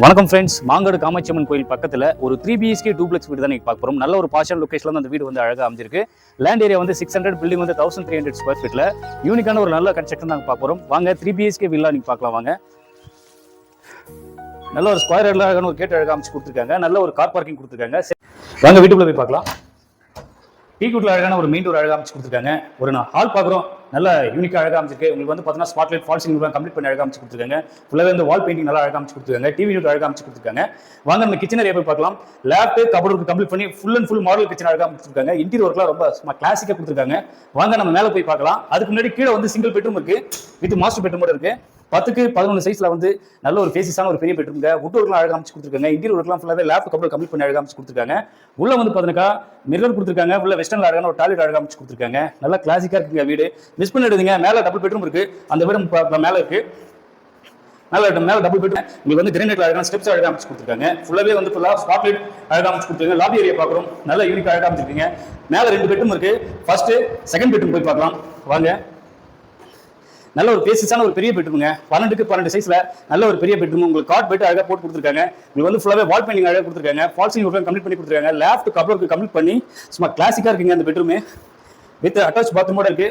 வணக்கம் ஃப்ரெண்ட்ஸ், மாங்காடு காமாட்சியம்மன் கோயில் பக்கத்தில் ஒரு 3 BHK டூப்ளெக்ஸ் வீடு தான் நீங்கள் பார்க்க போகிறோம். நல்ல ஒரு பாஷன் லொகேஷனில் அந்த வீடு வந்து அழகாக அமைஞ்சிருக்கு. லேண்ட் ஏரியா வந்து 600, பில்டிங் வந்து 1300 ஸ்கொயர் ஃபீட்டில் யூனிக்கான ஒரு நல்ல கன்ஸ்ட்ரக்ஷன் நாங்கள் பார்க்க போகிறோம். வாங்க 3 BHK வில்லா நீங்கள் பார்க்கலாம். வாங்க, நல்ல ஒரு ஸ்கொயர் அழகான ஒரு கேட் அழகாக அமைச்சு கொடுத்துருக்காங்க. நல்ல ஒரு கார் பார்க்கிங் கொடுத்துருக்காங்க. வாங்க வீட்டுக்குள்ளே போய் பார்க்கலாம். டீ கூட்டில் அழகான ஒரு மெயின் டோர் அழகாக அமைச்சு கொடுத்துருக்காங்க. ஒரு ஹால் பார்க்குறோம், நல்ல யூனிக்காக அழகாக அமைச்சிருக்கு. உங்களுக்கு வந்து பார்த்தீங்கன்னா spot light fall ceiling complete பண்ணி அழகாக அமைச்சு கொடுத்துருக்காங்க. ஃபுல்லாகவே வந்து வால் பெயிண்டிங் நல்லா அழகாக அமைச்சு கொடுத்துருக்காங்க. டிவி யூனிட் அழகாக அமைச்சு கொடுத்துருக்காங்க. வாங்க நம்ம கிச்சன் ஏரியா போய் பார்க்கலாம். லேப்டாப் கபோர்டு கம்ப்ளீட் பண்ணி full and full model kitchen அழகாக அமைச்சிருக்காங்க. இன்டீரியர் ஒர்க்லாம் ரொம்ப கிளாசிக்காக கொடுத்துருக்காங்க. வாங்க நம்ம மேலே போய் பார்க்கலாம். அதுக்கு முன்னாடி கீழே வந்து சிங்கிள் பெட்ரூம் இருக்கு, வித் மாஸ்டர் பெட்ரூம் இருக்கு. 10க்கு 11 சைஸ்ல வந்து நல்ல ஒரு ஃபேசிஸான ஒரு பெரிய பெட்ரூம். வுட் ஒர்க்லாம் அழகாக அமைச்சு கொடுத்துருக்காங்க. இன்டீரியர் ஒர்க்லாம் ஃபுல்லாகவே லேப்டாப் கபோர்டு கம்ப்ளீட் பண்ணி அழகாக அமைச்சு கொடுத்துருக்காங்க. உள்ள வந்து பார்த்தீங்கன்னா மிரர் கொடுத்துருக்காங்க. உள்ள வெஸ்டர்ன்ல அழகான ஒரு டாய்லெட் அழகாக அமைச்சு கொடுத்துருக்காங்க. நல்லா கிளாசிக்கா இருக்குங்க வீடு. மிஸ் பண்ணிடுங்க. மேல டபுள் பெட்ரூம் இருக்கு, அந்த வீடு மேல இருக்கு. மேல டபுள் பெட்ரூம். உங்களுக்கு வந்து கிரானைட்ல அழகான ஸ்டெப்ஸ் அழகாக அமைச்சு கொடுத்துருக்காங்க. ஃபுல்லாவே வந்து ஸ்பாட் லைட் அழகாக அமைச்சு கொடுத்துருக்காங்க. லாபி ஏரியா பார்க்குறோம், நல்ல யூனிக் அழகாக அமைச்சிருக்கீங்க. மேல 2 பெட்ரூம் இருக்கு. ஃபர்ஸ்ட் செகண்ட் பெட்ரூம் போய் பார்க்கலாம். வாங்க, நல்ல ஒரு பேசிஸான ஒரு பெரிய பெட்ரூமுங்க. 12க்கு 12 சைஸ்ல நல்ல ஒரு பெரிய பெட்ரூம். உங்களுக்கு காட் பெட் அழகாக போட்டு கொடுத்துருக்காங்க. உங்களுக்கு வந்து ஃபுல்லாவே வால் பெயிண்டிங் அழகாக கொடுத்துருக்காங்க. ஃபால் சீலிங் ஒர்க் கம்ப்ளீட் பண்ணி கொடுத்துருக்காங்க. லேப்ட் கபோர்டு கம்ப்ளீட் பண்ணி சும்மா கிளாசிக்கா இருக்குங்க அந்த பெட்ரூம். வித் அட்டாச் பாத்ரூமோட இருக்கு.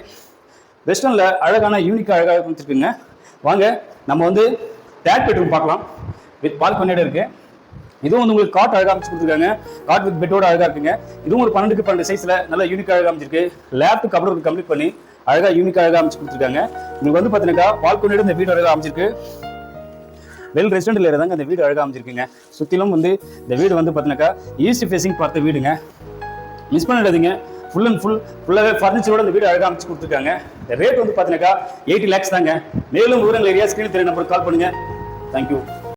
வெஸ்டர்ன்ல அழகான யூனிக்கா அழகாக கொடுத்துருக்குங்க. வாங்க நம்ம வந்து தேர்ட் பெட்ரூம் பார்க்கலாம். வித் பால்கனியோட இருக்கு. இதுவும் வந்து உங்களுக்கு காட் அழகாக அமைச்சு கொடுத்துருக்காங்க. காட் வித் பெட்டோட அழகா இருக்குங்க. இதுவும் ஒரு 12க்கு 12 சைஸ்ல நல்ல யூனிக்கா அழகாக அமைச்சிருக்கு. லேப்ட் கபோர்டு கம்ப்ளீட் பண்ணி அழகா யூனிக்கா அழகாக அமைச்சு கொடுத்துருக்காங்க. உங்களுக்கு வந்து பாத்தீங்கன்னா பால்கனியோட இந்த வீடு அழகாக அமைச்சிருக்கு. வெல் ரெசிடென்ட்ல இருந்தாங்க இந்த வீடு அழகாக அமைச்சிருக்குங்க. சுத்திலும் வந்து இந்த வீடு வந்து பாத்தீங்கன்னா ஈஸ்ட் ஃபேசிங் பார்த்த வீடுங்க. மிஸ் பண்ணிடாதீங்க. ஃபுல் அண்ட் ஃபுல்லாவே ஃபர்னிச்சரோட இந்த வீடு அழகாக அமைச்சு கொடுத்துருக்காங்க. இந்த ரேட் வந்து பாத்தீங்கன்னா 80 lakhs தாங்க. மேலும் விவரங்கள் ஏரியா ஸ்கிரீன் தெரிய நம்பருக்கு கால் பண்ணுங்க. தேங்க்யூ.